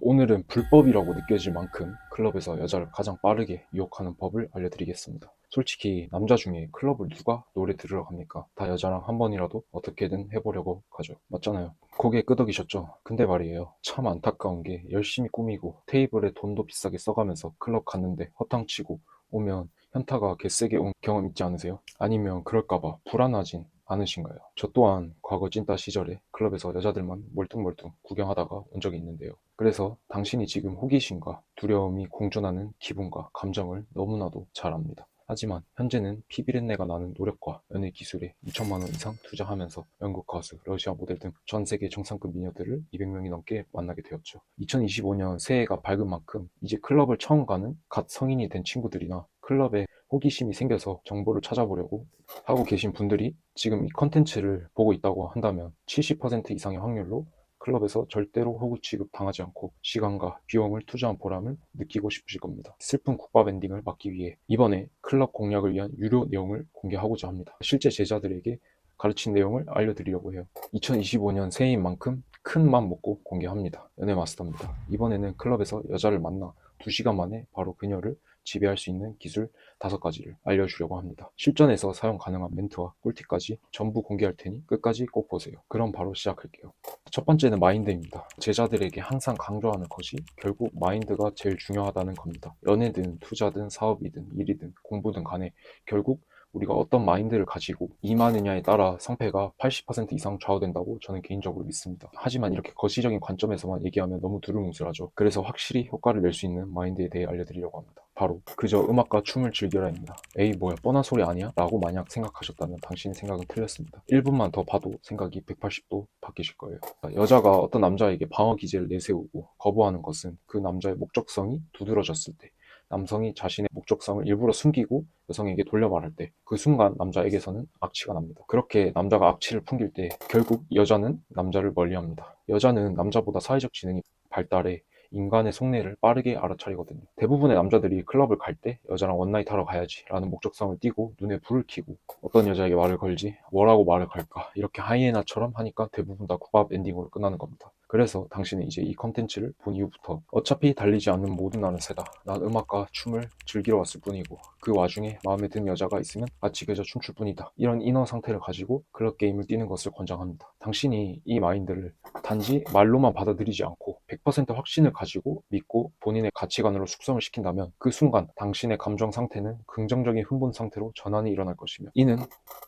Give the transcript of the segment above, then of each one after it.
오늘은 불법이라고 느껴질 만큼 클럽에서 여자를 가장 빠르게 유혹하는 법을 알려드리겠습니다. 솔직히 남자 중에 클럽을 누가 노래 들으러 갑니까? 다 여자랑 한 번이라도 어떻게든 해보려고 가죠. 맞잖아요. 고개 끄덕이셨죠? 근데 말이에요. 참 안타까운 게 열심히 꾸미고 테이블에 돈도 비싸게 써가면서 클럽 갔는데 허탕치고 오면 현타가 개세게 온 경험 있지 않으세요? 아니면 그럴까봐 불안하진 않으신가요? 저 또한 과거 찐따 시절에 클럽에서 여자들만 멀뚱멀뚱 구경하다가 온 적이 있는데요. 그래서 당신이 지금 호기심과 두려움이 공존하는 기분과 감정을 너무나도 잘 압니다. 하지만 현재는 피비린내가 나는 노력과 연애 기술에 2천만 원 이상 투자하면서 영국 가수, 러시아 모델 등 전 세계 정상급 미녀들을 200명이 넘게 만나게 되었죠. 2025년 새해가 밝은 만큼 이제 클럽을 처음 가는 갓 성인이 된 친구들이나 클럽에 호기심이 생겨서 정보를 찾아보려고 하고 계신 분들이 지금 이 컨텐츠를 보고 있다고 한다면 70% 이상의 확률로 클럽에서 절대로 호구 취급 당하지 않고 시간과 비용을 투자한 보람을 느끼고 싶으실 겁니다. 슬픈 국밥 엔딩을 막기 위해 이번에 클럽 공략을 위한 유료 내용을 공개하고자 합니다. 실제 제자들에게 가르친 내용을 알려드리려고 해요. 2025년 새해인 만큼 큰 맘 먹고 공개합니다. 연애 마스터입니다. 이번에는 클럽에서 여자를 만나 2시간 만에 바로 그녀를 지배할 수 있는 기술 5가지를 알려주려고 합니다. 실전에서 사용 가능한 멘트와 꿀팁까지 전부 공개할 테니 끝까지 꼭 보세요. 그럼 바로 시작할게요. 첫 번째는 마인드입니다. 제자들에게 항상 강조하는 것이 결국 마인드가 제일 중요하다는 겁니다. 연애든 투자든 사업이든 일이든 공부든 간에 결국 우리가 어떤 마인드를 가지고 임하느냐에 따라 성패가 80% 이상 좌우된다고 저는 개인적으로 믿습니다. 하지만 이렇게 거시적인 관점에서만 얘기하면 너무 두루뭉술하죠. 그래서 확실히 효과를 낼 수 있는 마인드에 대해 알려드리려고 합니다. 바로 그저 음악과 춤을 즐겨라입니다. 에이 뭐야 뻔한 소리 아니야? 라고 만약 생각하셨다면 당신의 생각은 틀렸습니다. 1분만 더 봐도 생각이 180도 바뀌실 거예요. 여자가 어떤 남자에게 방어 기제를 내세우고 거부하는 것은 그 남자의 목적성이 두드러졌을 때, 남성이 자신의 목적성을 일부러 숨기고 여성에게 돌려 말할 때 그 순간 남자에게서는 악취가 납니다. 그렇게 남자가 악취를 풍길 때 결국 여자는 남자를 멀리합니다. 여자는 남자보다 사회적 지능이 발달해 인간의 속내를 빠르게 알아차리거든요. 대부분의 남자들이 클럽을 갈 때 여자랑 원나잇 하러 가야지 라는 목적성을 띠고 눈에 불을 켜고 어떤 여자에게 말을 걸지 뭐라고 말을 걸까 이렇게 하이에나처럼 하니까 대부분 다 국밥 엔딩으로 끝나는 겁니다. 그래서 당신은 이제 이 컨텐츠를 본 이후부터 어차피 달리지 않는 모든 날은 새다. 난 음악과 춤을 즐기러 왔을 뿐이고 그 와중에 마음에 든 여자가 있으면 같이 그저 춤출 뿐이다. 이런 인어 상태를 가지고 클럽 게임을 뛰는 것을 권장합니다. 당신이 이 마인드를 단지 말로만 받아들이지 않고 100% 확신을 가지고 믿고 본인의 가치관으로 숙성을 시킨다면 그 순간 당신의 감정 상태는 긍정적인 흥분 상태로 전환이 일어날 것이며 이는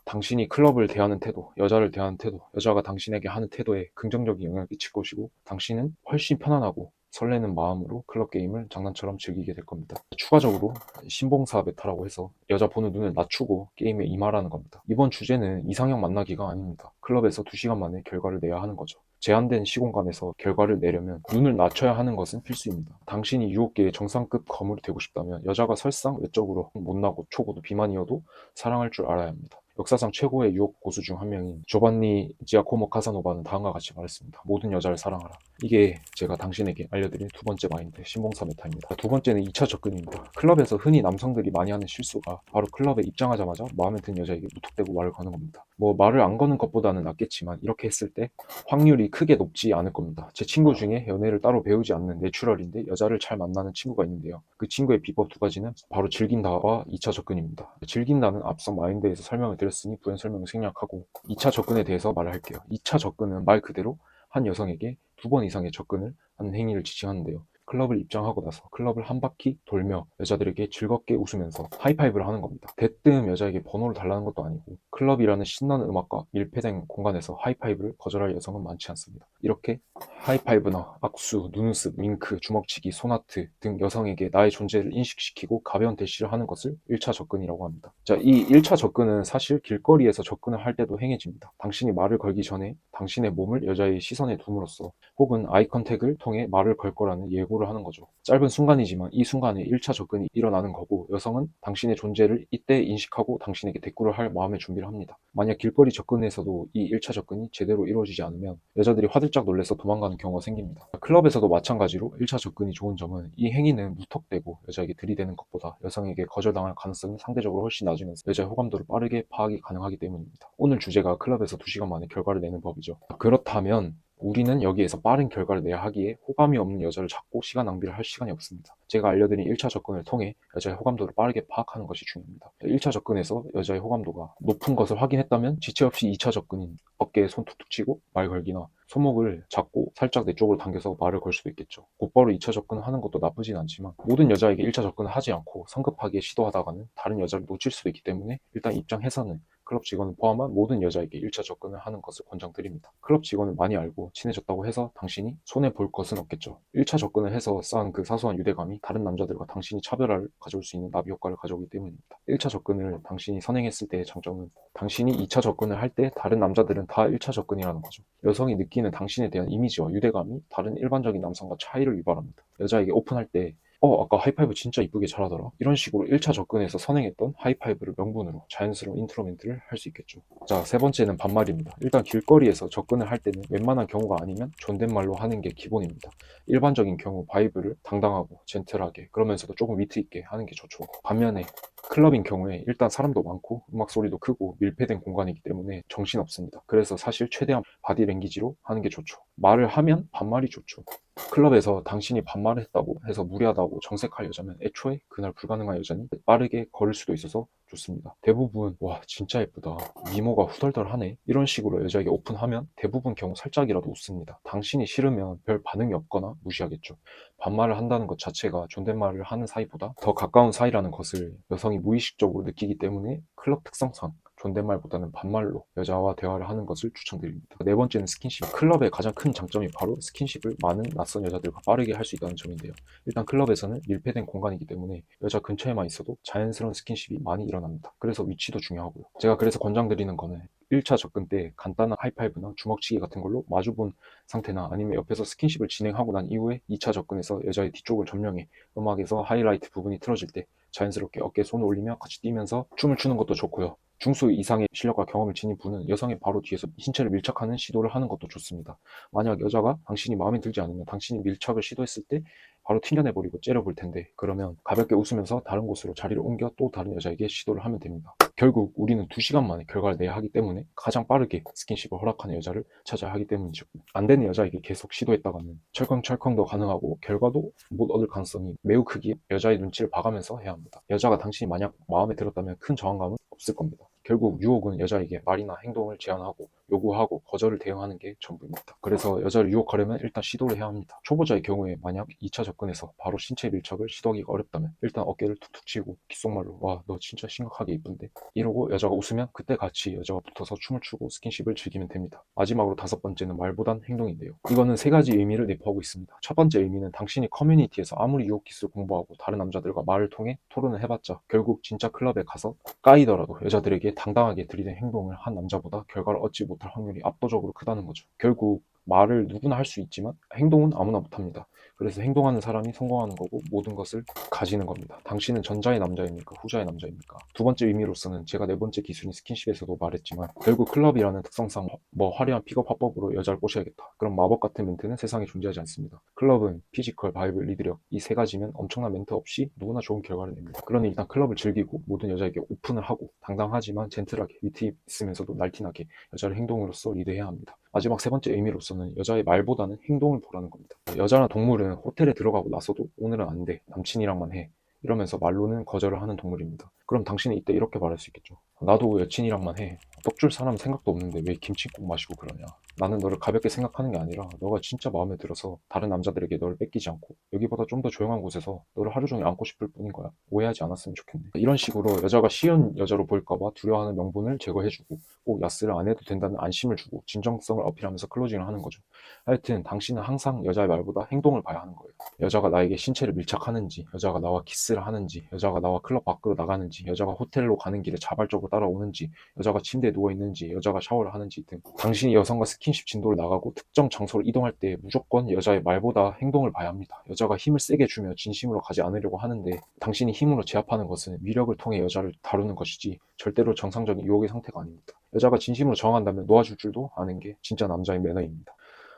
당신이 클럽을 대하는 태도, 여자를 대하는 태도, 여자가 당신에게 하는 태도에 긍정적인 영향을 끼칠 것이고 당신은 훨씬 편안하고 설레는 마음으로 클럽 게임을 장난처럼 즐기게 될 겁니다. 추가적으로 신봉사 메타라고 해서 여자 보는 눈을 낮추고 게임에 임하라는 겁니다. 이번 주제는 이상형 만나기가 아닙니다. 클럽에서 2시간 만에 결과를 내야 하는 거죠. 제한된 시공간에서 결과를 내려면 눈을 낮춰야 하는 것은 필수입니다. 당신이 유혹계의 정상급 거물이 되고 싶다면 여자가 설상 외적으로 못나고 초고도 비만이어도 사랑할 줄 알아야 합니다. 역사상 최고의 유혹 고수 중 한 명인 조반니 지아코모 카사노바는 다음과 같이 말했습니다. 모든 여자를 사랑하라. 이게 제가 당신에게 알려드릴 두 번째 마인드, 신봉사 메타입니다. 두 번째는 2차 접근입니다. 클럽에서 흔히 남성들이 많이 하는 실수가 바로 클럽에 입장하자마자 마음에 든 여자에게 무턱대고 말을 거는 겁니다. 뭐 말을 안 거는 것보다는 낫겠지만 이렇게 했을 때 확률이 크게 높지 않을 겁니다. 제 친구 중에 연애를 따로 배우지 않는 내추럴인데 여자를 잘 만나는 친구가 있는데요. 그 친구의 비법 2가지는 바로 즐긴다와 2차 접근입니다. 즐긴다는 앞서 마인드에서 설명을 드렸으니 부연 설명을 생략하고 2차 접근에 대해서 말을 할게요. 2차 접근은 말 그대로 한 여성에게 2번 이상의 접근을 하는 행위를 지칭하는데요. 클럽을 입장하고 나서 클럽을 한 바퀴 돌며 여자들에게 즐겁게 웃으면서 하이파이브를 하는 겁니다. 대뜸 여자에게 번호를 달라는 것도 아니고 클럽이라는 신나는 음악과 밀폐된 공간에서 하이파이브를 거절할 여성은 많지 않습니다. 이렇게 하이파이브나 악수, 눈웃음, 윙크, 주먹치기, 손아트 등 여성에게 나의 존재를 인식시키고 가벼운 대시를 하는 것을 1차 접근이라고 합니다. 자, 이 1차 접근은 사실 길거리에서 접근을 할 때도 행해집니다. 당신이 말을 걸기 전에 당신의 몸을 여자의 시선에 둠으로써 혹은 아이 컨택을 통해 말을 걸 거라는 예고를 하는 거죠. 짧은 순간이지만 이 순간에 1차 접근이 일어나는 거고 여성은 당신의 존재를 이때 인식하고 당신에게 대꾸를 할 마음의 준비를 합니다. 만약 길거리 접근에서도 이 1차 접근이 제대로 이루어지지 않으면 여자들이 화들짝 놀라서 도망가는 경우가 생깁니다. 클럽에서도 마찬가지로 1차 접근이 좋은 점은 이 행위는 무턱대고 여자에게 들이대는 것보다 여성에게 거절당할 가능성이 상대적으로 훨씬 낮으면서 여자의 호감도를 빠르게 파악이 가능하기 때문입니다. 오늘 주제가 클럽에서 2시간 만에 결과를 내는 법이죠. 그렇다면 우리는 여기에서 빠른 결과를 내야 하기에 호감이 없는 여자를 찾고 시간 낭비를 할 시간이 없습니다. 제가 알려드린 1차 접근을 통해 여자의 호감도를 빠르게 파악하는 것이 중요합니다. 1차 접근에서 여자의 호감도가 높은 것을 확인했다면 지체 없이 2차 접근인 어깨에 손 툭툭 치고 말 걸기나 손목을 잡고 살짝 내 쪽으로 당겨서 말을 걸 수도 있겠죠. 곧바로 2차 접근을 하는 것도 나쁘진 않지만 모든 여자에게 1차 접근을 하지 않고 성급하게 시도하다가는 다른 여자를 놓칠 수도 있기 때문에 일단 입장해서는 클럽 직원을 포함한 모든 여자에게 1차 접근을 하는 것을 권장드립니다. 클럽 직원을 많이 알고 친해졌다고 해서 당신이 손해볼 것은 없겠죠. 1차 접근을 해서 쌓은 그 사소한 유대감이 다른 남자들과 당신이 차별화를 가져올 수 있는 나비 효과를 가져오기 때문입니다. 1차 접근을 당신이 선행했을 때의 장점은 당신이 2차 접근을 할 때 다른 남자들은 다 1차 접근이라는 거죠. 여성이 느끼는 당신에 대한 이미지와 유대감이 다른 일반적인 남성과 차이를 유발합니다. 여자에게 오픈할 때 아까 하이파이브 진짜 이쁘게 잘하더라. 이런 식으로 1차 접근에서 선행했던 하이파이브를 명분으로 자연스러운 인트로 멘트를 할 수 있겠죠. 자, 세 번째는 반말입니다. 일단 길거리에서 접근을 할 때는 웬만한 경우가 아니면 존댓말로 하는 게 기본입니다. 일반적인 경우 바이브를 당당하고 젠틀하게 그러면서도 조금 위트 있게 하는 게 좋죠. 반면에 클럽인 경우에 일단 사람도 많고 음악 소리도 크고 밀폐된 공간이기 때문에 정신없습니다. 그래서 사실 최대한 바디랭귀지로 하는 게 좋죠. 말을 하면 반말이 좋죠. 클럽에서 당신이 반말을 했다고 해서 무례하다고 정색할 여자면 애초에 그날 불가능한 여자니 빠르게 걸을 수도 있어서 좋습니다. 대부분 와 진짜 예쁘다, 미모가 후덜덜하네, 이런 식으로 여자에게 오픈하면 대부분 경우 살짝이라도 웃습니다. 당신이 싫으면 별 반응이 없거나 무시하겠죠. 반말을 한다는 것 자체가 존댓말을 하는 사이보다 더 가까운 사이라는 것을 여성이 무의식적으로 느끼기 때문에 클럽 특성상 존댓말보다는 반말로 여자와 대화를 하는 것을 추천드립니다. 네 번째는 스킨십. 클럽의 가장 큰 장점이 바로 스킨십을 많은 낯선 여자들과 빠르게 할 수 있다는 점인데요. 일단 클럽에서는 밀폐된 공간이기 때문에 여자 근처에만 있어도 자연스러운 스킨십이 많이 일어납니다. 그래서 위치도 중요하고요. 제가 그래서 권장드리는 거는 1차 접근 때 간단한 하이파이브나 주먹치기 같은 걸로 마주본 상태나 아니면 옆에서 스킨십을 진행하고 난 이후에 2차 접근에서 여자의 뒤쪽을 점령해 음악에서 하이라이트 부분이 틀어질 때 자연스럽게 어깨에 손을 올리며 같이 뛰면서 춤을 추는 것도 좋고요. 중수 이상의 실력과 경험을 지닌 분은 여성의 바로 뒤에서 신체를 밀착하는 시도를 하는 것도 좋습니다. 만약 여자가 당신이 마음에 들지 않으면 당신이 밀착을 시도했을 때 바로 튕겨내버리고 째려볼 텐데, 그러면 가볍게 웃으면서 다른 곳으로 자리를 옮겨 또 다른 여자에게 시도를 하면 됩니다. 결국 우리는 2시간 만에 결과를 내야 하기 때문에 가장 빠르게 스킨십을 허락하는 여자를 찾아야 하기 때문이죠. 안 되는 여자에게 계속 시도했다가는 철컹철컹도 가능하고 결과도 못 얻을 가능성이 매우 크기에 여자의 눈치를 봐가면서 해야 합니다. 여자가 당신이 만약 마음에 들었다면 큰 저항감은 없을 겁니다. 결국 유혹은 여자에게 말이나 행동을 제안하고 요구하고 거절을 대응하는 게 전부입니다. 그래서 여자를 유혹하려면 일단 시도를 해야 합니다. 초보자의 경우에 만약 2차 접근에서 바로 신체 밀착을 시도하기가 어렵다면 일단 어깨를 툭툭 치고 귓속말로 와 너 진짜 심각하게 이쁜데 이러고 여자가 웃으면 그때 같이 여자가 붙어서 춤을 추고 스킨십을 즐기면 됩니다. 마지막으로 5번째는 말보단 행동인데요. 이거는 3가지 의미를 내포하고 있습니다. 첫 번째 의미는 당신이 커뮤니티에서 아무리 유혹 기술을 공부하고 다른 남자들과 말을 통해 토론을 해봤자 결국 진짜 클럽에 가서 까이더라도 여자들에게 당당하게 들이댄 행동을 한 남자보다 결과를 얻지 못할 확률이 압도적으로 크다는 거죠. 결국 말을 누구나 할 수 있지만 행동은 아무나 못합니다. 그래서 행동하는 사람이 성공하는 거고 모든 것을 가지는 겁니다. 당신은 전자의 남자입니까? 후자의 남자입니까? 두 번째 의미로서는 제가 네 번째 기술인 스킨십에서도 말했지만 결국 클럽이라는 특성상 화려한 픽업 화법으로 여자를 꼬셔야겠다, 그런 마법 같은 멘트는 세상에 존재하지 않습니다. 클럽은 피지컬, 바이블, 리드력 이 3가지면 엄청난 멘트 없이 누구나 좋은 결과를 냅니다. 그러니 일단 클럽을 즐기고 모든 여자에게 오픈을 하고 당당하지만 젠틀하게 위트 있으면서도 날티나게 여자를 행동으로써 리드해야 합니다. 마지막 3번째 의미로서는 여자의 말보다는 행동을 보라는 겁니다. 여자나 동물은 호텔에 들어가고 나서도 오늘은 안 돼, 남친이랑만 해, 이러면서 말로는 거절을 하는 동물입니다. 그럼 당신은 이때 이렇게 말할 수 있겠죠. 나도 여친이랑만 해. 떡줄 사람 생각도 없는데 왜 김치국 마시고 그러냐. 나는 너를 가볍게 생각하는 게 아니라 너가 진짜 마음에 들어서 다른 남자들에게 너를 뺏기지 않고 여기보다 좀 더 조용한 곳에서 너를 하루 종일 안고 싶을 뿐인 거야. 오해하지 않았으면 좋겠네. 이런 식으로 여자가 쉬운 여자로 보일까봐 두려워하는 명분을 제거해주고 꼭 야스를 안 해도 된다는 안심을 주고 진정성을 어필하면서 클로징을 하는 거죠. 하여튼 당신은 항상 여자의 말보다 행동을 봐야 하는 거예요. 여자가 나에게 신체를 밀착하는지, 여자가 나와 키스를 하는지, 여자가 나와 클럽 밖으로 나가는지, 여자가 호텔로 가는 길에 자발적으로 따라오는지, 여자가 침대에 누워있는지, 여자가 샤워를 하는지 등 당신이 여성과 스킨십 진도를 나가고 특정 장소를 이동할 때 무조건 여자의 말보다 행동을 봐야 합니다. 여자가 힘을 세게 주며 진심으로 가지 않으려고 하는데 당신이 힘으로 제압하는 것은 위력을 통해 여자를 다루는 것이지 절대로 정상적인 유혹의 상태가 아닙니다. 여자가 진심으로 저항한다면 놓아줄 줄도 아는 게 진짜 남자의 매너입니다.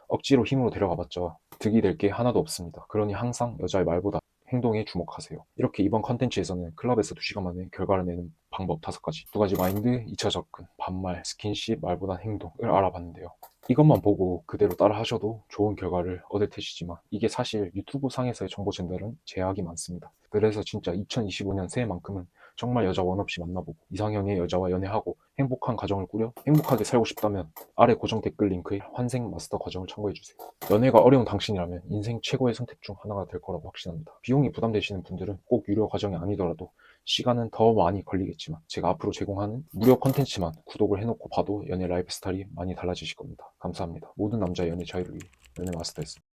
억지로 힘으로 데려가봤자 득이 될 게 하나도 없습니다. 그러니 항상 여자의 말보다 행동에 주목하세요. 이렇게 이번 컨텐츠에서는 클럽에서 2시간 만에 결과를 내는 방법 5가지, 2가지 마인드, 2차 접근, 반말, 스킨십, 말보다 행동을 알아봤는데요. 이것만 보고 그대로 따라 하셔도 좋은 결과를 얻을 테시지만 이게 사실 유튜브 상에서의 정보 전달은 제약이 많습니다. 그래서 진짜 2025년 새해만큼은 정말 여자 원 없이 만나보고 이상형의 여자와 연애하고 행복한 가정을 꾸려 행복하게 살고 싶다면 아래 고정 댓글 링크에 환생 마스터 과정을 참고해주세요. 연애가 어려운 당신이라면 인생 최고의 선택 중 하나가 될 거라고 확신합니다. 비용이 부담되시는 분들은 꼭 유료 과정이 아니더라도 시간은 더 많이 걸리겠지만 제가 앞으로 제공하는 무료 컨텐츠만 구독을 해놓고 봐도 연애 라이프 스타일이 많이 달라지실 겁니다. 감사합니다. 모든 남자의 연애 자유를 위해 연애 마스터였습니다.